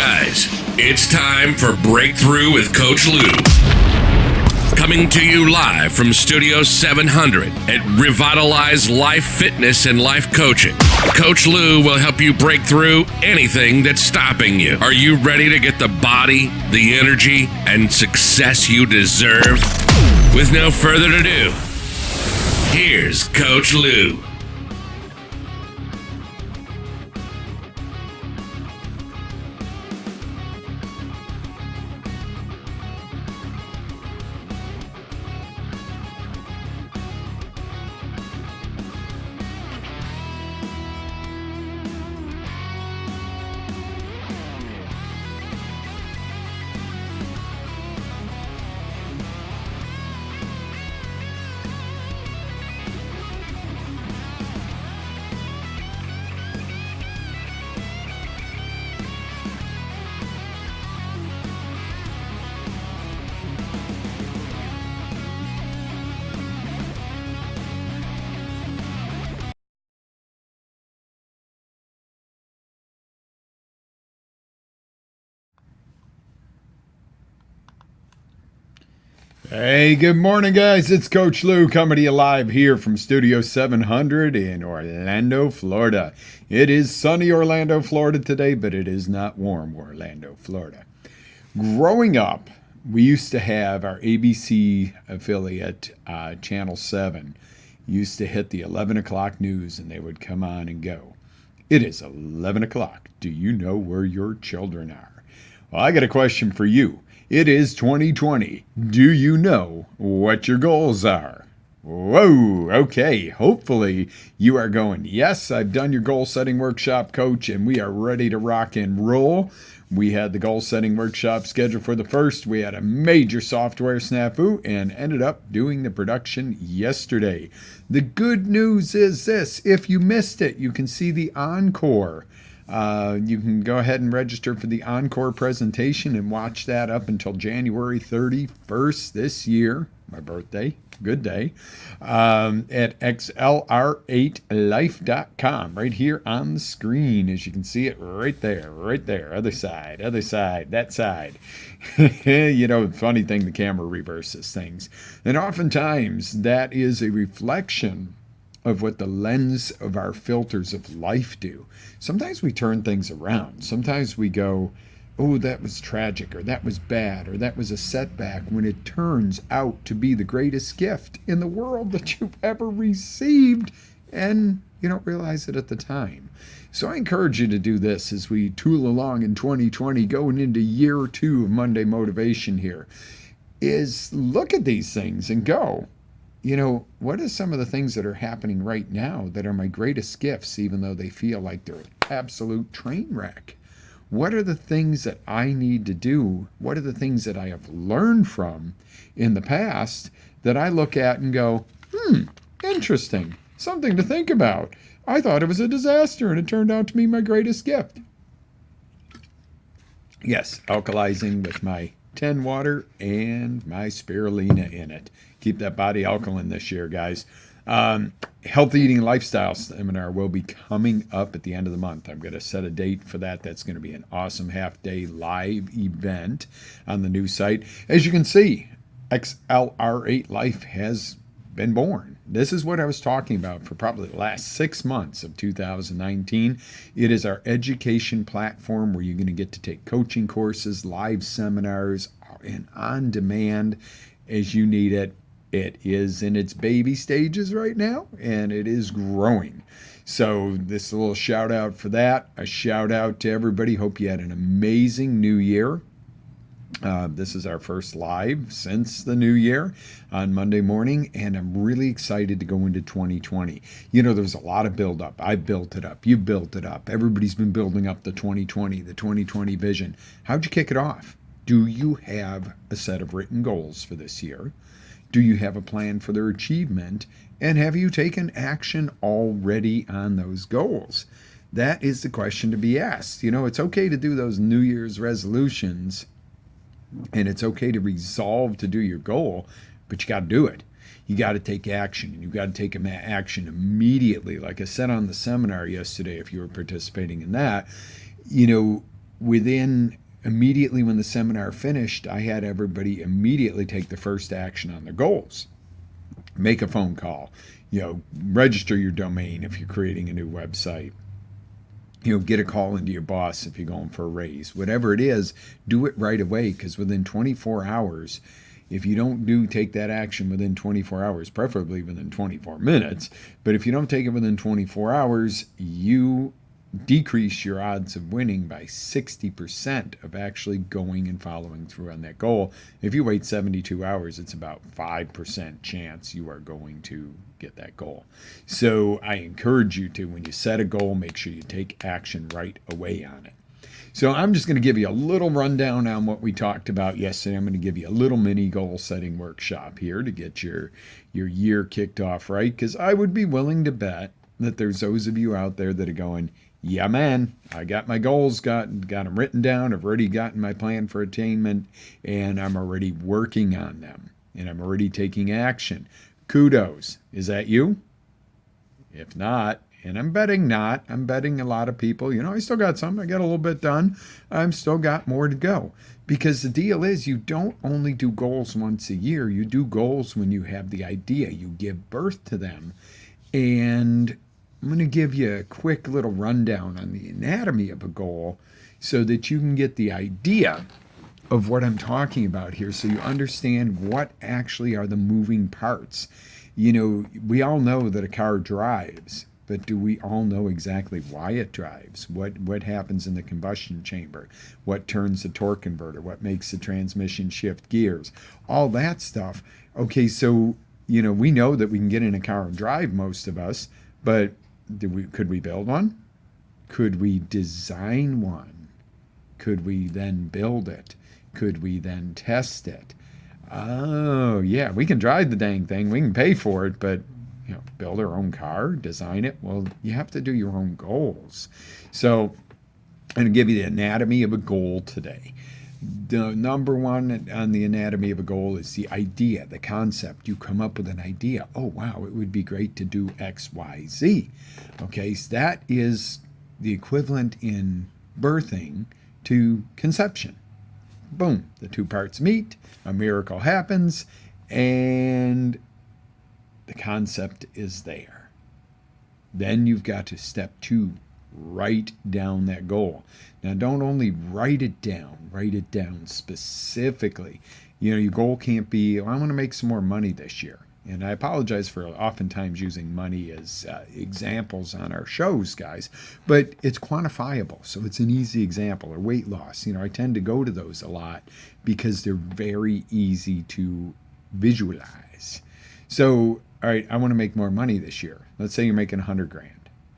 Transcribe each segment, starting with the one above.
guys, it's time for Breakthrough with Coach Lew. Coming to you live from Studio 700 at Revitalize Life Fitness and Life Coaching. Coach Lew will help you break through anything that's stopping you. Are you ready to get the body, the energy, and success you deserve? With no further ado, here's Coach Lew. Hey, good morning, guys. It's Coach Lew coming to you live here from Studio 700 in Orlando, Florida. It is sunny Orlando, Florida today, but it is not warm Orlando, Florida. Growing up, we used to have our ABC affiliate, Channel 7, used to hit the 11 o'clock news, and they would come on and go. It is 11 o'clock. Do you know where your children are? Well, I got a question for you. It is 2020. Do you know what your goals are? Whoa, okay. Hopefully you are going, yes, I've done your goal setting workshop, coach, and we are ready to rock and roll. We had the goal setting workshop scheduled for the 1st. We had a major software snafu and ended up doing the production yesterday. The good news is this. If you missed it, you can see the encore. You can go ahead and register for the encore presentation and watch that up until January 31st this year, my birthday, good day, at xlr8life.com, right here on the screen, as you can see it right there, other side, that side. You know, funny thing, the camera reverses things. And oftentimes that is a reflection of what the lens of our filters of life do. Sometimes we turn things around. Sometimes we go, oh, that was tragic, or that was bad, or that was a setback, when it turns out to be the greatest gift in the world that you've ever received, and you don't realize it at the time. So I encourage you to do this as we tool along in 2020, going into year 2 of Monday Motivation here, is look at these things and go, you know, what are some of the things that are happening right now that are my greatest gifts, even though they feel like they're an absolute train wreck? What are the things that I need to do? What are the things that I have learned from in the past that I look at and go, interesting, something to think about. I thought it was a disaster and it turned out to be my greatest gift. Yes, alkalizing with my 10 water and my spirulina in it. Keep that body alkaline this year, guys. Healthy Eating Lifestyle Seminar will be coming up at the end of the month. I'm going to set a date for that. That's going to be an awesome half-day live event on the new site. As you can see, XLR8 Life has been born. This is what I was talking about for probably the last 6 months of 2019. It is our education platform where you're going to get to take coaching courses, live seminars, and on demand as you need it. It is in its baby stages right now, and it is growing. So this is a little shout out for that. A shout out to everybody. Hope you had an amazing new year. This is our first live since the new year on Monday morning, and I'm really excited to go into 2020. You know, there's a lot of build up. I built it up. You built it up. Everybody's been building up the 2020 vision. How'd you kick it off? Do you have a set of written goals for this year? Do you have a plan for their achievement? And have you taken action already on those goals? That is the question to be asked. You know, it's okay to do those New Year's resolutions, and it's okay to resolve to do your goal, but you got to do it. You got to take action, and you've got to take action immediately. Like I said on the seminar yesterday, if you were participating in that, you know, within immediately when the seminar finished, I had everybody immediately take the first action on their goals. Make a phone call, register your domain if you're creating a new website, get a call into your boss if you're going for a raise. Whatever it is, do it right away, because within 24 hours, if you don't take that action within 24 hours, preferably within 24 minutes, but if you don't take it within 24 hours, you decrease your odds of winning by 60% of actually going and following through on that goal. If you wait 72 hours, it's about 5% chance you are going to get that goal. So I encourage you to, when you set a goal, make sure you take action right away on it. So I'm just going to give you a little rundown on what we talked about yesterday. I'm going to give you a little mini goal setting workshop here to get your year kicked off right, because I would be willing to bet that there's those of you out there that are going, yeah, man, I got my goals, got them written down. I've already gotten my plan for attainment, and I'm already working on them, and I'm already taking action. Kudos. Is that you? If not, and I'm betting not, I'm betting a lot of people, I still got some. I got a little bit done. I'm still got more to go. Because the deal is, you don't only do goals once a year. You do goals when you have the idea. You give birth to them. And I'm going to give you a quick little rundown on the anatomy of a goal so that you can get the idea of what I'm talking about here, so you understand what actually are the moving parts. We all know that a car drives, but do we all know exactly why it drives? What happens in the combustion chamber? What turns the torque converter? What makes the transmission shift gears? All that stuff. Okay, so, we know that we can get in a car and drive, most of us, but could we build one? Could we design one? Could we then build it? Could we then test it? Oh, yeah, we can drive the dang thing. We can pay for it, but build our own car, design it. Well, you have to do your own goals. So I'm going to give you the anatomy of a goal today. The number one on the anatomy of a goal is the idea, the concept. You come up with an idea. Oh, wow, it would be great to do X, Y, Z. Okay, so that is the equivalent in birthing to conception. Boom, the two parts meet, a miracle happens, and the concept is there. Then you've got to step two, write down that goal. Now, don't only write it down specifically. Your goal can't be, I want to make some more money this year. And I apologize for oftentimes using money as examples on our shows, guys, but it's quantifiable, so it's an easy example. Or weight loss. I tend to go to those a lot because they're very easy to visualize. So, all right, I want to make more money this year. Let's say you're making $100,000.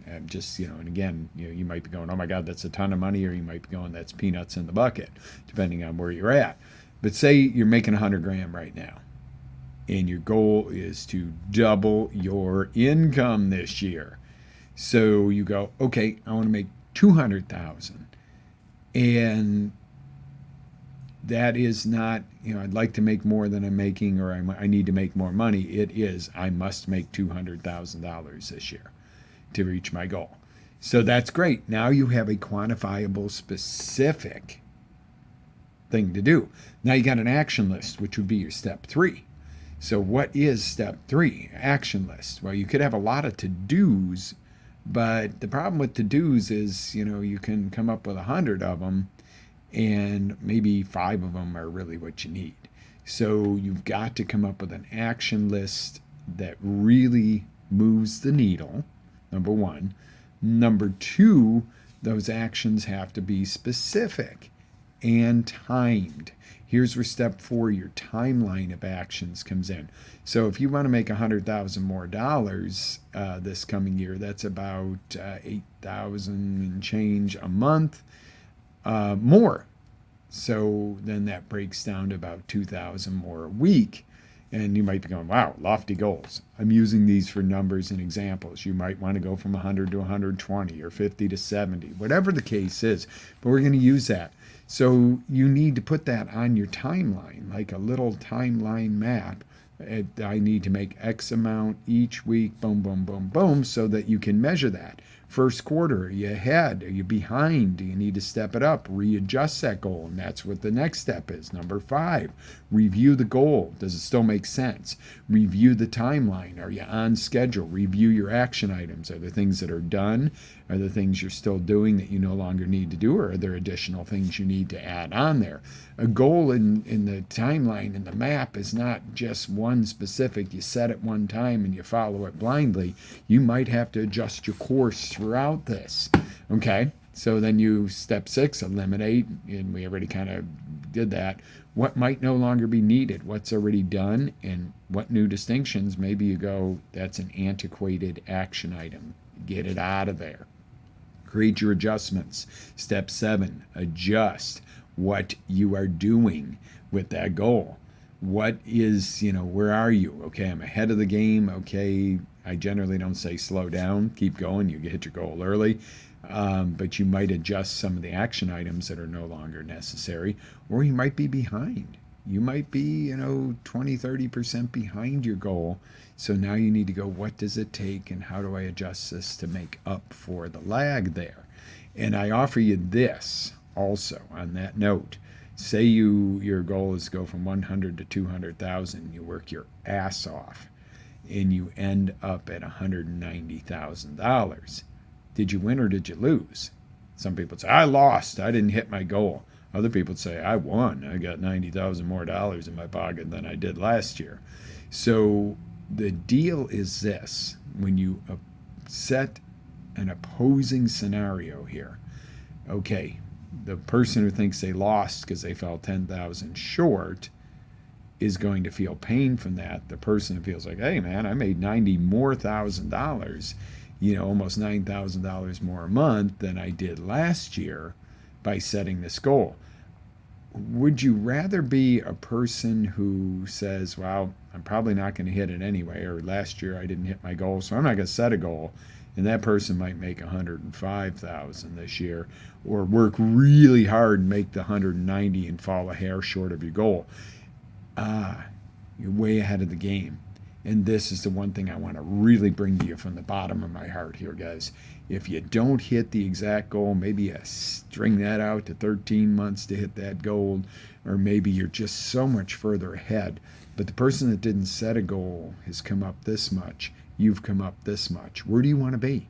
And again, you might be going, oh my God, that's a ton of money, or you might be going, that's peanuts in the bucket, depending on where you're at. But say you're making $100,000 right now, and your goal is to double your income this year. So you go, okay, I want to make $200,000, and that is not, I'd like to make more than I'm making, or I need to make more money. It is, I must make $200,000 this year to reach my goal. So that's great. Now you have a quantifiable, specific thing to do. Now you got an action list, which would be your step 3. So what is step 3? Action list. Well, you could have a lot of to-dos, but the problem with to-dos is, you can come up with 100 of them, and maybe 5 of them are really what you need. So you've got to come up with an action list that really moves the needle, number 1. Number 2, those actions have to be specific and timed. Here's where step 4, your timeline of actions, comes in. So if you want to make $100,000 more this coming year, that's about $8,000 and change a month more. So then that breaks down to about $2,000 more a week. And you might be going, wow, lofty goals. I'm using these for numbers and examples. You might want to go from 100 to 120 or 50 to 70, whatever the case is. But we're going to use that. So you need to put that on your timeline, like a little timeline map. I need to make X amount each week, boom, boom, boom, boom, so that you can measure that. First quarter, are you ahead? Are you behind? Do you need to step it up? Readjust that goal. And that's what the next step is. Number 5, review the goal. Does it still make sense? Review the timeline. Are you on schedule? Review your action items. Are there things that are done? Are there things you're still doing that you no longer need to do? Or are there additional things you need to add on there? A goal in the timeline and the map is not just one specific. You set it one time and you follow it blindly. You might have to adjust your course throughout this. Okay? So then you, step 6, eliminate, and we already kind of did that. What might no longer be needed? What's already done? And what new distinctions? Maybe you go, that's an antiquated action item. Get it out of there. Create your adjustments. Step 7, adjust what you are doing with that goal. What is, where are you? Okay, I'm ahead of the game. Okay, I generally don't say slow down, keep going. You hit your goal early. But you might adjust some of the action items that are no longer necessary, or you might be behind. You might be, 20-30% behind your goal. So now you need to go, what does it take and how do I adjust this to make up for the lag there? And I offer you this also on that note. Say your goal is to go from 100 to 200,000. You work your ass off and you end up at $190,000. Did you win or did you lose? Some people say, I lost. I didn't hit my goal. Other people say, I won. I got $90,000 more in my pocket than I did last year. So the deal is this. When you set an opposing scenario here, okay, the person who thinks they lost because they fell 10,000 short is going to feel pain from that. The person who feels like, hey man, I made $90,000 more, almost $9,000 more a month than I did last year by setting this goal. Would you rather be a person who says, well, I'm probably not going to hit it anyway, or last year I didn't hit my goal, so I'm not going to set a goal, and that person might make $105,000 this year, or work really hard and make the 190 and fall a hair short of your goal? You're way ahead of the game. And this is the one thing I want to really bring to you from the bottom of my heart here, guys. If you don't hit the exact goal, maybe you string that out to 13 months to hit that goal, or maybe you're just so much further ahead. But the person that didn't set a goal has come up this much. You've come up this much. Where do you want to be?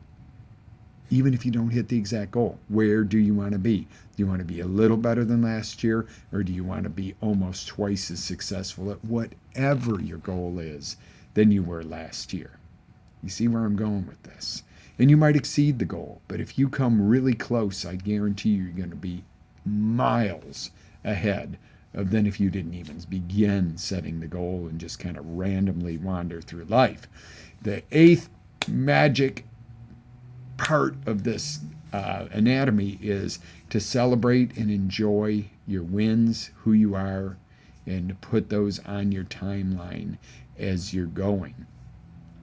Even if you don't hit the exact goal, where do you want to be? Do you want to be a little better than last year, or do you want to be almost twice as successful at whatever your goal is than you were last year? You see where I'm going with this? And you might exceed the goal, but if you come really close, I guarantee you're going to be miles ahead of than if you didn't even begin setting the goal and just kind of randomly wander through life. The 8th magic part of this anatomy is to celebrate and enjoy your wins, who you are, and to put those on your timeline as you're going.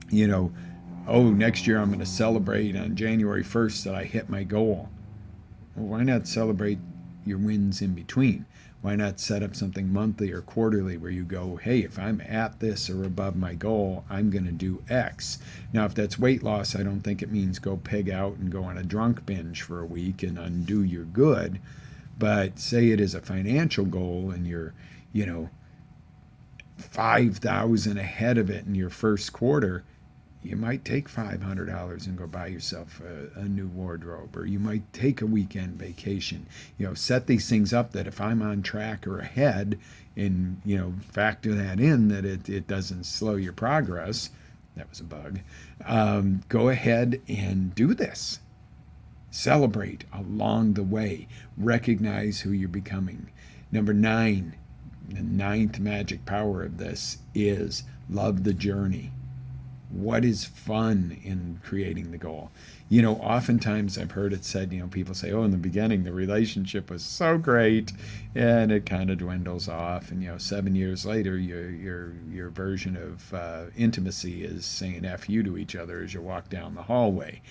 Next year I'm going to celebrate on January 1st that I hit my goal. Well, why not celebrate your wins in between? Why not set up something monthly or quarterly where you go, hey, if I'm at this or above my goal, I'm going to do X. Now, if that's weight loss, I don't think it means go pig out and go on a drunk binge for a week and undo your good. But say it is a financial goal and you're, 5,000 ahead of it in your first quarter, you might take $500 and go buy yourself a new wardrobe, or you might take a weekend vacation. Set these things up that if I'm on track or ahead, and factor that in, that it doesn't slow your progress. That was a bug. Go ahead and do this. Celebrate along the way. Recognize who you're becoming. Number 9, the 9th magic power of this is love the journey. What is fun in creating the goal? Oftentimes I've heard it said, people say, oh, in the beginning, the relationship was so great, and it kind of dwindles off. And, 7 years later, your version of intimacy is saying F you to each other as you walk down the hallway.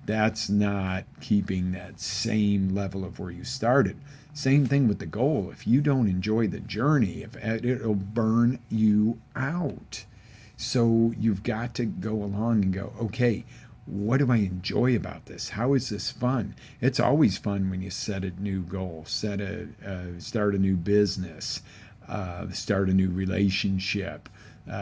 That's not keeping that same level of where you started. Same thing with the goal. If you don't enjoy the journey, it'll burn you out. So you've got to go along and go, okay, what do I enjoy about this? How is this fun? It's always fun when you set a new goal, start a new business, start a new relationship,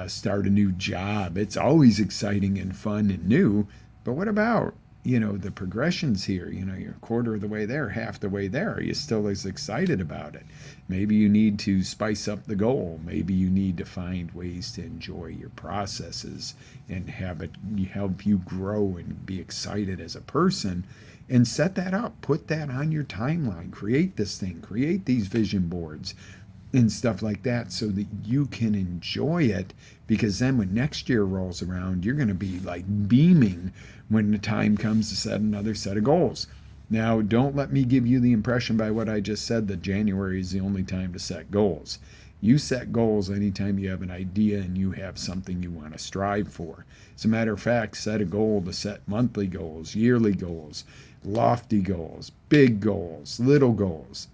start a new job. It's always exciting and fun and new. But what about, the progressions here? You're a quarter of the way there, half the way there. Are you still as excited about it? Maybe you need to spice up the goal. Maybe you need to find ways to enjoy your processes and have it help you grow and be excited as a person. And set that up. Put that on your timeline. Create this thing. Create these vision boards and stuff like that so that you can enjoy it, because then when next year rolls around, you're going to be like beaming when the time comes to set another set of goals. Now, don't let me give you the impression by what I just said that January is the only time to set goals. You set goals anytime you have an idea and you have something you want to strive for. As a matter of fact, set a goal to set monthly goals, yearly goals, lofty goals, big goals, little goals.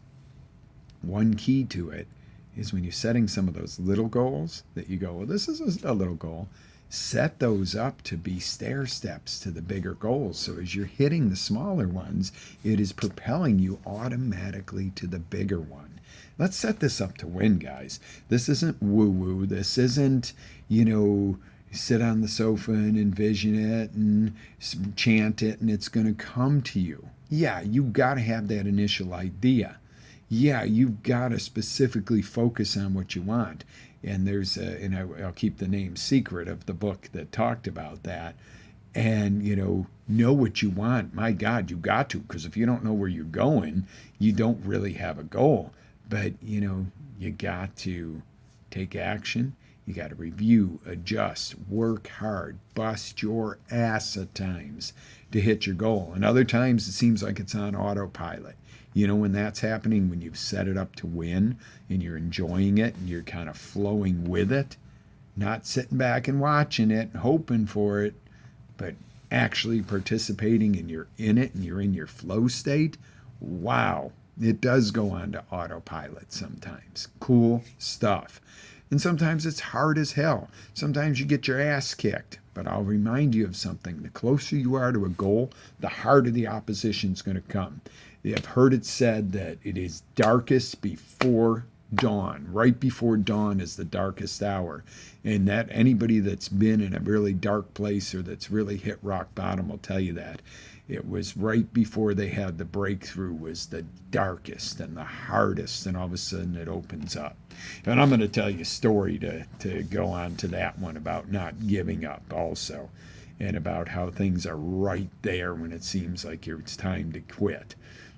One key to it is when you're setting some of those little goals that you go, well, this is a little goal, set those up to be stair steps to the bigger goals. So as you're hitting the smaller ones, it is propelling you automatically to the bigger one. Let's set this up to win, guys. This isn't woo-woo. This isn't, sit on the sofa and envision it and chant it and it's going to come to you. Yeah, you've got to have that initial idea. Yeah, you've got to specifically focus on what you want. And I'll keep the name secret of the book that talked about that. And, know what you want. My God, you got to, because if you don't know where you're going, you don't really have a goal. But, you got to take action. You got to review, adjust, work hard, bust your ass at times to hit your goal. And other times it seems like it's on autopilot. When that's happening, when you've set it up to win and you're enjoying it and you're kind of flowing with it, not sitting back and watching it and hoping for it, but actually participating and you're in it and you're in your flow state. Wow, it does go on to autopilot sometimes. Cool stuff. And sometimes it's hard as hell. Sometimes you get your ass kicked. But I'll remind you of something. The closer you are to a goal, the harder the opposition is going to come. I've heard it said that it is darkest before dawn. Right before dawn is the darkest hour. And that anybody that's been in a really dark place or that's really hit rock bottom will tell you that. It was right before they had the breakthrough was the darkest and the hardest, and all of a sudden it opens up. And I'm going to tell you a story to go on to that one about not giving up also, and about how things are right there when it seems like it's time to quit.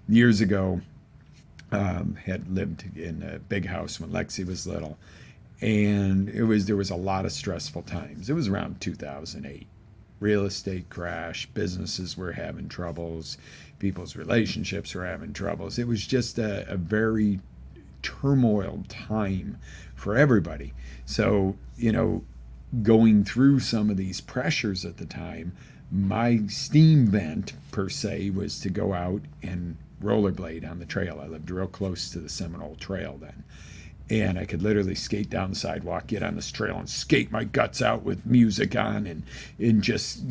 Years ago, had lived in a big house when Lexi was little, and there was a lot of stressful times. It was around 2008. Real estate crash, businesses were having troubles, people's relationships were having troubles. It was just a very turmoil time for everybody. So, going through some of these pressures at the time, my steam vent per se was to go out and rollerblade on the trail. I lived real close to the Seminole Trail then. And I could literally skate down the sidewalk, get on this trail and skate my guts out with music on and just,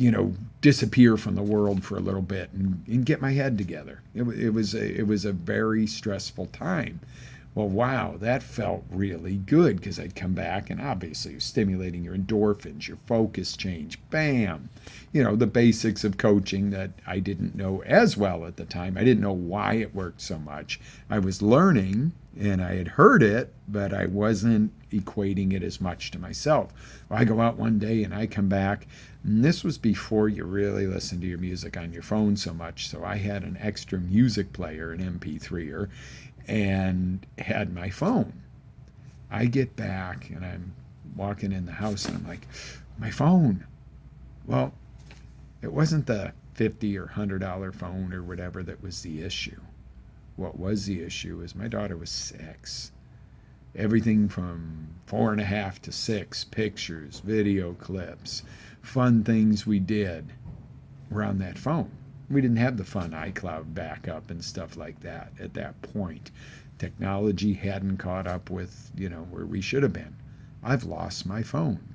disappear from the world for a little bit and get my head together. It was a very stressful time. Well, wow, that felt really good because I'd come back and obviously you're stimulating your endorphins, your focus change, bam. The basics of coaching that I didn't know as well at the time. I didn't know why it worked so much. I was learning and I had heard it, but I wasn't equating it as much to myself. Well, I go out one day and I come back, and this was before you really listened to your music on your phone so much, so I had an extra music player, an MP3er, and had my phone. I get back and I'm walking in the house and I'm like, my phone. Well, it wasn't the $50 or $100 phone or whatever that was the issue. What was the issue is my daughter was 6. Everything from 4.5 to 6, pictures, video clips, fun things we did were on that phone. We didn't have the fun iCloud backup and stuff like that at that point. Technology hadn't caught up with, where we should have been. I've lost my phone.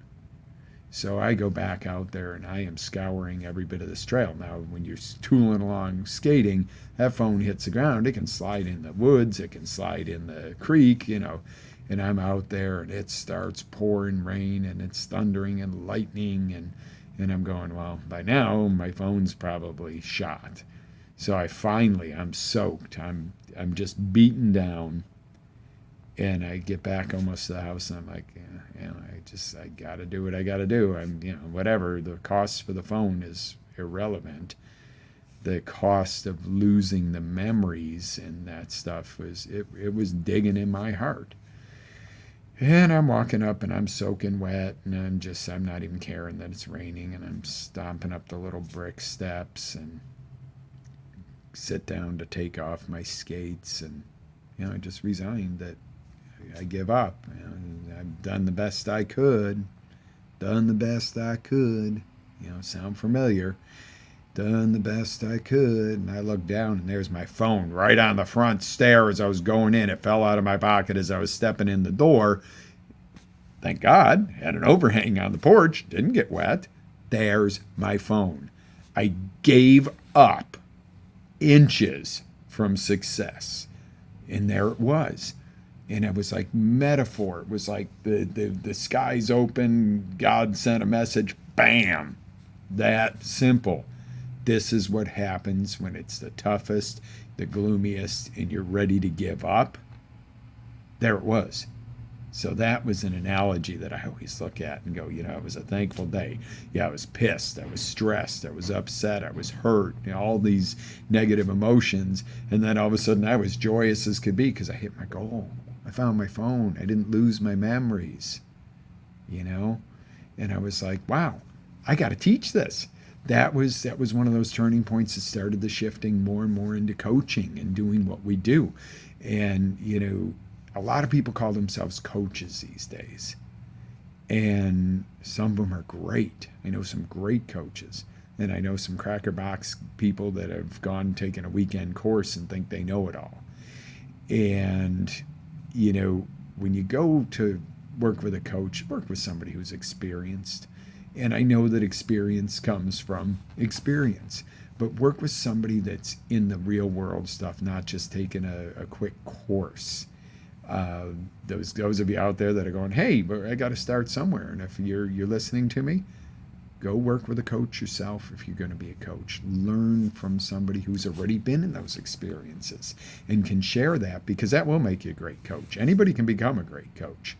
So I go back out there and I am scouring every bit of this trail. Now, when you're tooling along skating, that phone hits the ground. It can slide in the woods, it can slide in the creek, and I'm out there and it starts pouring rain and it's thundering and lightning and I'm going, well, by now my phone's probably shot. So I'm soaked. I'm just beaten down, and I get back almost to the house and I'm like, I gotta do what I gotta do. Whatever. The cost for the phone is irrelevant. The cost of losing the memories and that stuff it was digging in my heart. And I'm walking up and I'm soaking wet and I'm not even caring that it's raining, and I'm stomping up the little brick steps and sit down to take off my skates, and I just resigned that I give up. I've done the best I could. Sound familiar? Done the best I could. And I looked down and there's my phone right on the front stair as I was going in. It fell out of my pocket as I was stepping in the door. Thank God, had an overhang on the porch, didn't get wet. There's my phone. I gave up inches from success. And there it was. And it was like metaphor. It was like the sky's open, God sent a message, bam. That simple. This is what happens when it's the toughest, the gloomiest, and you're ready to give up. There it was. So that was an analogy that I always look at and go, it was a thankful day. Yeah, I was pissed. I was stressed. I was upset. I was hurt. All these negative emotions. And then all of a sudden I was joyous as could be because I hit my goal. I found my phone. I didn't lose my memories, And I was like, wow, I got to teach this. That was one of those turning points that started the shifting more and more into coaching and doing what we do. And, a lot of people call themselves coaches these days. And some of them are great. I know some great coaches. And I know some cracker box people that have gone and taken a weekend course and think they know it all. And, when you go to work with a coach, work with somebody who's experienced. And I know that experience comes from experience. But work with somebody that's in the real world stuff, not just taking a quick course. Those of you out there that are going, hey, but I got to start somewhere. And if you're listening to me, go work with a coach yourself if you're going to be a coach. Learn from somebody who's already been in those experiences and can share that, because that will make you a great coach. Anybody can become a great coach,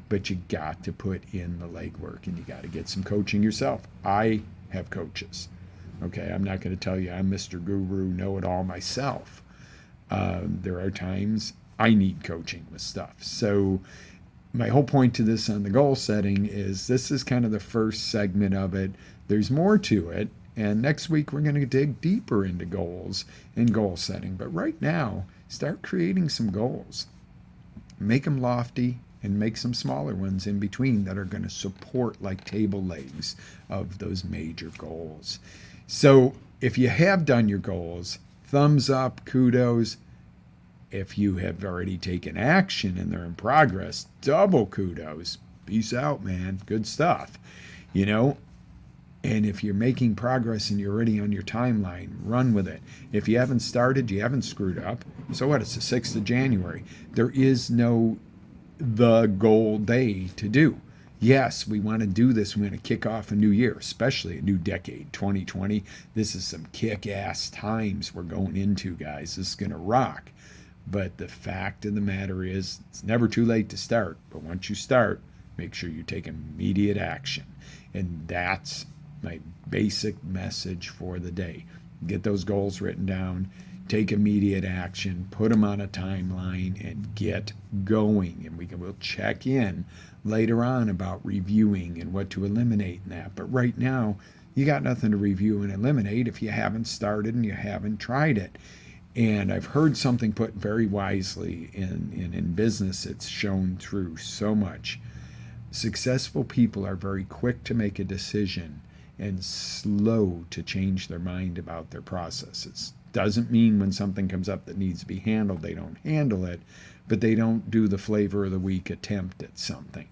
but you got to put in the legwork and you got to get some coaching yourself. I have coaches. Okay, I'm not going to tell you I'm Mr. Guru, know-it-all myself. There are times I need coaching with stuff. So my whole point to this on the goal setting is this is kind of the first segment of it. There's more to it. And next week, we're going to dig deeper into goals and goal setting. But right now, start creating some goals. Make them lofty and make some smaller ones in between that are going to support like table legs of those major goals. So if you have done your goals, thumbs up, kudos. If you have already taken action and they're in progress, double kudos. Peace out, man. Good stuff. And if you're making progress and you're already on your timeline, run with it. If you haven't started, you haven't screwed up. So what? It's the 6th of January. There is no the goal day to do. Yes, we want to do this. We want to kick off a new year, especially a new decade, 2020. This is some kick-ass times we're going into, guys. This is going to rock. But the fact of the matter is, it's never too late to start. But once you start, make sure you take immediate action. And that's my basic message for the day. Get those goals written down, take immediate action, put them on a timeline, and get going. And we'll check in later on about reviewing and what to eliminate in that. But right now, you got nothing to review and eliminate if you haven't started and you haven't tried it. And I've heard something put very wisely in business. It's shown through so much. Successful people are very quick to make a decision and slow to change their mind about their processes. Doesn't mean when something comes up that needs to be handled, they don't handle it, but they don't do the flavor of the week attempt at something.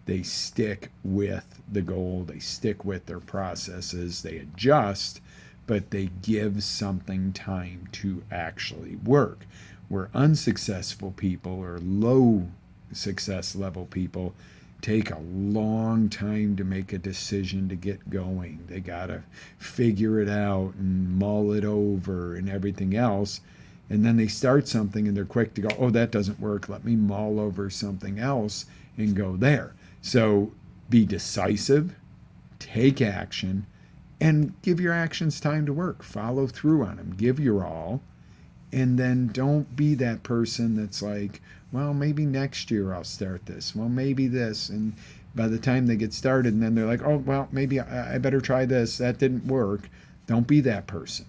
they stick with the goal, they stick with their processes, they adjust, but they give something time to actually work. Where unsuccessful people or low success level people take a long time to make a decision to get going. They got to figure it out and mull it over and everything else. And then they start something and they're quick to go, oh, that doesn't work. Let me mull over something else and go there. So be decisive, take action, and give your actions time to work. Follow through on them. Give your all. And then don't be that person that's like, well, maybe next year I'll start this. Well, maybe this. And by the time they get started, and then they're like, oh, well, maybe I better try this. That didn't work. Don't be that person.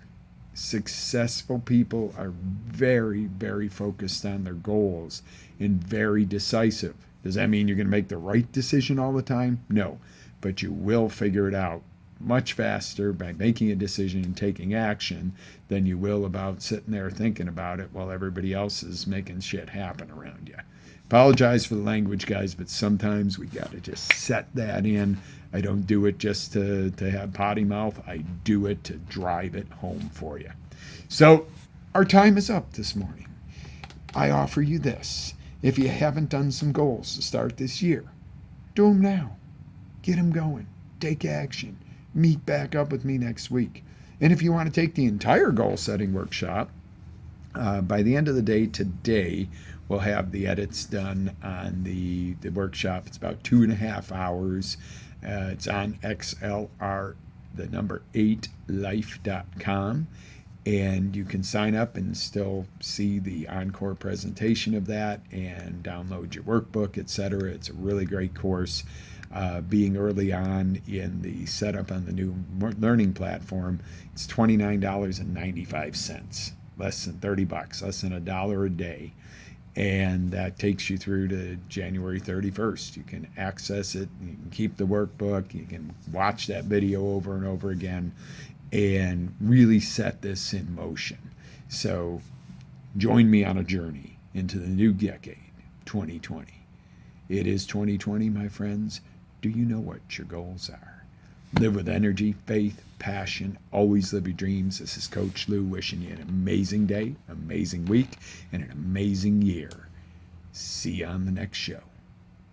Successful people are very, very focused on their goals and very decisive. Does that mean you're going to make the right decision all the time? No. But you will figure it out much faster by making a decision and taking action than you will about sitting there thinking about it while everybody else is making shit happen around you. Apologize for the language, guys, but sometimes we got to just set that in. I don't do it just to have potty mouth. I do it to drive it home for you. So our time is up this morning. I offer you this. If you haven't done some goals to start this year, do them now. Get them going. Take action. Meet back up with me next week. And if you want to take the entire goal setting workshop, by the end of the day today, we'll have the edits done on the workshop. It's about 2.5 hours. It's on XLR, the number 8life.com. And you can sign up and still see the encore presentation of that and download your workbook, etc. It's a really great course. Being early on in the setup on the new learning platform, it's $29.95, less than $30, less than $1 a day. And that takes you through to January 31st. You can access it, you can keep the workbook, you can watch that video over and over again and really set this in motion. So join me on a journey into the new decade, 2020. It is 2020, my friends. Do you know what your goals are? Live with energy, faith, passion. Always live your dreams. This is Coach Lew wishing you an amazing day, amazing week, and an amazing year. See you on the next show.